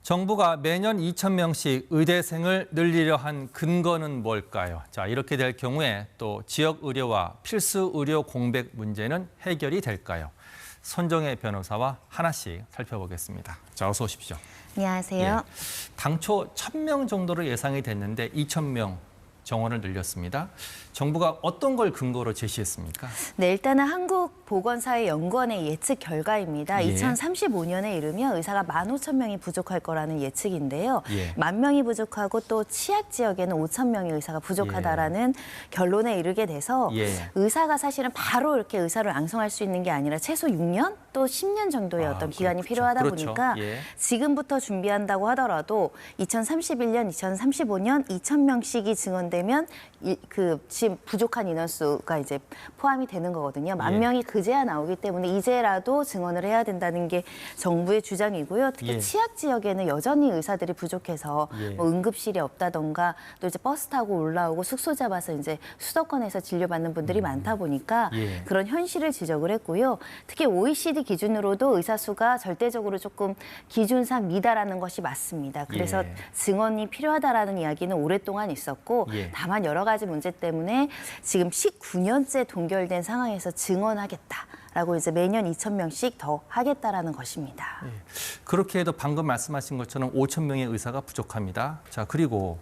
정부가 매년 2,000명씩 의대생을 늘리려 한 근거는 뭘까요? 자, 이렇게 될 경우에 또 지역 의료와 필수 의료 공백 문제는 해결이 될까요? 손정혜 변호사와 하나씩 살펴보겠습니다. 자, 어서 오십시오. 안녕하세요. 당초 1,000명 정도로 예상이 됐는데 2,000명 정원을 늘렸습니다. 정부가 어떤 걸 근거로 제시했습니까? 네, 일단은 한국보건사회연구원의 예측 결과입니다. 2035년에 이르면 의사가 15,000명이 부족할 거라는 예측인데요. 10,000명이 부족하고 또 취약 지역에는 5,000명의 의사가 부족하다라는 결론에 이르게 돼서 의사가 사실은 바로 이렇게 의사를 양성할 수 있는 게 아니라 최소 6년 또 10년 정도의 어떤 기간이 필요하다 보니까 지금부터 준비한다고 하더라도 2031년, 2035년 2,000명씩이 증원되면 지금 부족한 인원수가 이제 포함이 되는 거거든요. 10,000명이 그제야 나오기 때문에 이제라도 증원을 해야 된다는 게 정부의 주장이고요. 특히 취약 지역에는 여전히 의사들이 부족해서 뭐 응급실이 없다던가 또 이제 버스 타고 올라오고 숙소 잡아서 이제 수도권에서 진료받는 분들이 많다 보니까 그런 현실을 지적을 했고요. 특히 OECD 기준으로도 의사 수가 절대적으로 조금 기준상 미달하는 것이 맞습니다. 그래서 증원이 필요하다라는 이야기는 오랫동안 있었고 다만 여러 가지 문제 때문에 지금 19년째 동결된 상황에서 증원하겠다라고 이제 매년 2,000명씩 더 하겠다라는 것입니다. 그렇게 해도 방금 말씀하신 것처럼 5,000명의 의사가 부족합니다. 자, 그리고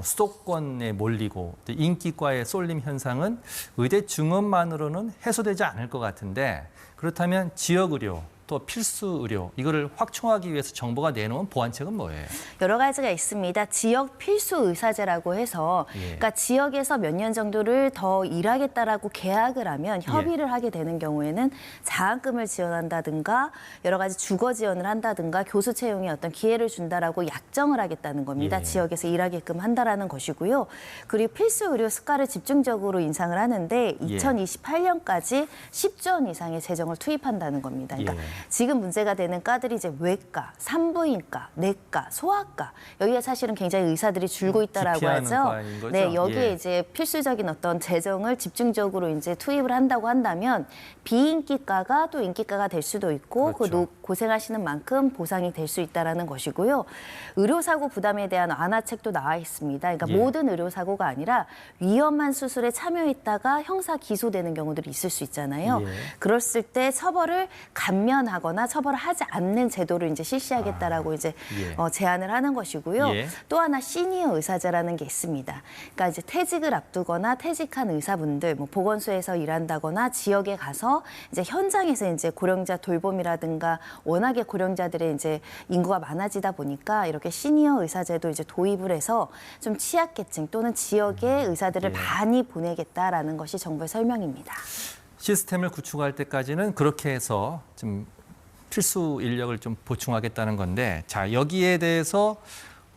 수도권에 몰리고 인기과의 쏠림 현상은 의대 증원만으로는 해소되지 않을 것 같은데 그렇다면 지역 의료 또 필수 의료 이거를 확충하기 위해서 정부가 내놓은 보완책은 뭐예요? 여러 가지가 있습니다. 지역 필수 의사제라고 해서 그러니까 지역에서 몇 년 정도를 더 일하겠다라고 계약을 하면 협의를 하게 되는 경우에는 장학금을 지원한다든가 여러 가지 주거 지원을 한다든가 교수 채용에 어떤 기회를 준다라고 약정을 하겠다는 겁니다. 지역에서 일하게끔 한다라는 것이고요. 그리고 필수 의료 수가를 집중적으로 인상을 하는데 2028년까지 10조 원 이상의 재정을 투입한다는 겁니다. 그러니까 지금 문제가 되는 과들이 이제 외과, 산부인과, 내과, 소아과 여기가 사실은 굉장히 의사들이 줄고 있다라고 하죠. 네, 여기에 이제 필수적인 어떤 재정을 집중적으로 이제 투입을 한다고 한다면 비인기과가 또 인기과가 될 수도 있고 고생하시는 만큼 보상이 될 수 있다라는 것이고요. 의료사고 부담에 대한 완화책도 나와 있습니다. 그러니까 모든 의료사고가 아니라 위험한 수술에 참여했다가 형사 기소되는 경우들이 있을 수 있잖아요. 그랬을 때 처벌을 감면하거나 처벌을 하지 않는 제도를 이제 실시하겠다라고 이제 제안을 하는 것이고요. 또 하나 시니어 의사제라는 게 있습니다. 그러니까 이제 퇴직을 앞두거나 퇴직한 의사분들, 뭐 보건소에서 일한다거나 지역에 가서 이제 현장에서 이제 고령자 돌봄이라든가 워낙에 고령자들의 이제 인구가 많아지다 보니까 이렇게 시니어 의사제도 이제 도입을 해서 좀 취약계층 또는 지역의 의사들을 많이 보내겠다라는 것이 정부의 설명입니다. 시스템을 구축할 때까지는 그렇게 해서 좀 필수 인력을 좀 보충하겠다는 건데, 자, 여기에 대해서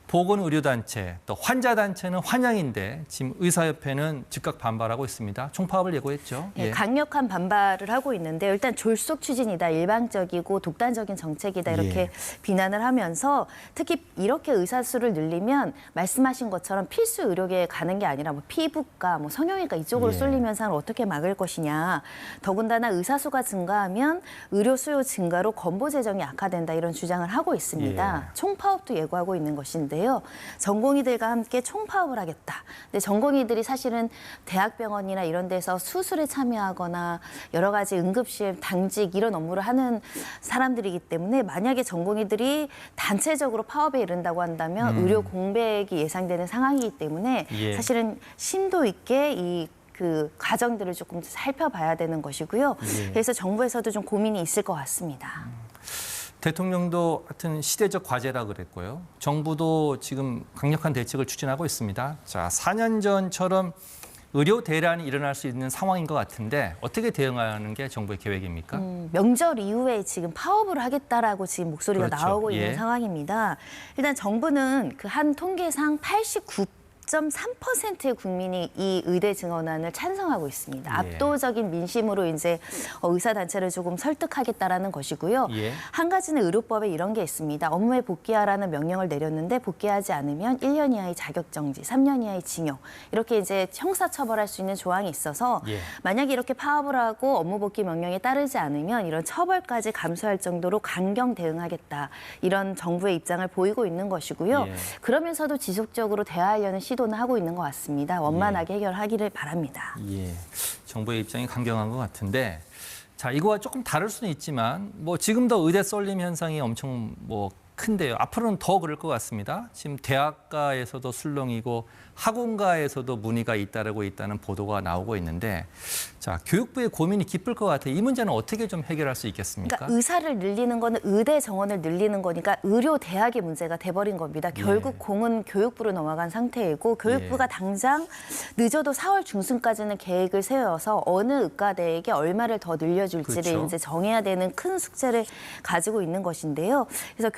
보건의료단체, 또 환자단체는 환영인데 지금 의사협회는 즉각 반발하고 있습니다. 총파업을 예고했죠. 강력한 반발을 하고 있는데 일단 졸속 추진이다, 일방적이고 독단적인 정책이다 이렇게 비난을 하면서 특히 이렇게 의사 수를 늘리면 말씀하신 것처럼 필수 의료계에 가는 게 아니라 뭐 피부과, 뭐 성형외과 이쪽으로 쏠림 현상을 어떻게 막을 것이냐. 더군다나 의사 수가 증가하면 의료 수요 증가로 건보 재정이 악화된다 이런 주장을 하고 있습니다. 총파업도 예고하고 있는 것인데 전공의들과 함께 총파업을 하겠다. 근데 전공의들이 사실은 대학병원이나 이런 데서 수술에 참여하거나 여러 가지 응급실, 당직 이런 업무를 하는 사람들이기 때문에 만약에 전공의들이 단체적으로 파업에 이른다고 한다면 의료 공백이 예상되는 상황이기 때문에 사실은 심도 있게 그 과정들을 조금 살펴봐야 되는 것이고요. 그래서 정부에서도 좀 고민이 있을 것 같습니다. 대통령도 하여튼 시대적 과제라 그랬고요. 정부도 지금 강력한 대책을 추진하고 있습니다. 자, 4년 전처럼 의료 대란이 일어날 수 있는 상황인 것 같은데 어떻게 대응하는 게 정부의 계획입니까? 명절 이후에 지금 파업을 하겠다라고 지금 목소리가 나오고 있는 상황입니다. 일단 정부는 그 한 통계상 44.3%의 국민이 이 의대 증원안을 찬성하고 있습니다. 예. 압도적인 민심으로 이제 의사 단체를 조금 설득하겠다라는 것이고요. 예. 한 가지는 의료법에 이런 게 있습니다. 업무에 복귀하라는 명령을 내렸는데 복귀하지 않으면 1년 이하의 자격 정지, 3년 이하의 징역 이렇게 이제 형사 처벌할 수 있는 조항이 있어서 예. 만약에 이렇게 파업을 하고 업무 복귀 명령에 따르지 않으면 이런 처벌까지 감수할 정도로 강경 대응하겠다 이런 정부의 입장을 보이고 있는 것이고요. 예. 그러면서도 지속적으로 대화하려는 시도는 하고 있는 것 같습니다. 원만하게 해결하기를 바랍니다. 예, 정부의 입장이 강경한 것 같은데, 자 이거와 조금 다를 수는 있지만, 뭐 지금도 의대 쏠림 현상이 엄청 큰데요. 앞으로는 더 그럴 것 같습니다. 지금 대학가에서도 술렁이고 학원가에서도 문의가 잇따르고 있다는 보도가 나오고 있는데, 자 교육부의 고민이 깊을 것 같아요. 이 문제는 어떻게 좀 해결할 수 있겠습니까? 그러니까 의사를 늘리는 거는 의대 정원을 늘리는 거니까 의료 대학의 문제가 돼버린 겁니다. 결국 공은 교육부로 넘어간 상태이고 교육부가 당장 늦어도 4월 중순까지는 계획을 세워서 어느 의과대에게 얼마를 더 늘려줄지를 그렇죠. 이제 정해야 되는 큰 숙제를 가지고 있는 것인데요. 그래서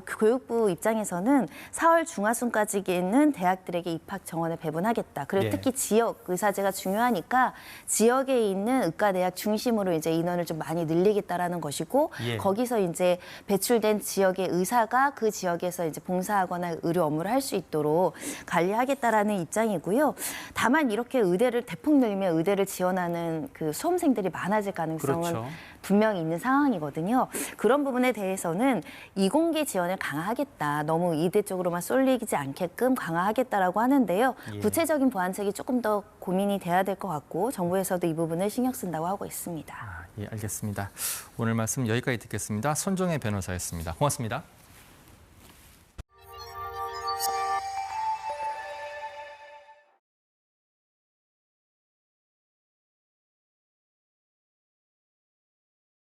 교육부 입장에서는 4월 중하순까지는 대학들에게 입학 정원을 배분하겠다. 그리고 예. 특히 지역 의사제가 중요하니까 지역에 있는 의과대학 중심으로 이제 인원을 좀 많이 늘리겠다라는 것이고 예. 거기서 이제 배출된 지역의 의사가 그 지역에서 이제 봉사하거나 의료 업무를 할 수 있도록 관리하겠다라는 입장이고요. 다만 이렇게 의대를 대폭 늘리면 의대를 지원하는 그 수험생들이 많아질 가능성은 그렇죠. 분명히 있는 상황이거든요. 그런 부분에 대해서는 이공계 지원을 강화하겠다. 너무 이대 쪽으로만 쏠리지 않게끔 강화하겠다라고 하는데요. 예. 구체적인 보완책이 조금 더 고민이 돼야 될 것 같고 정부에서도 이 부분을 신경 쓴다고 하고 있습니다. 예, 알겠습니다. 오늘 말씀 여기까지 듣겠습니다. 손종혜 변호사였습니다. 고맙습니다.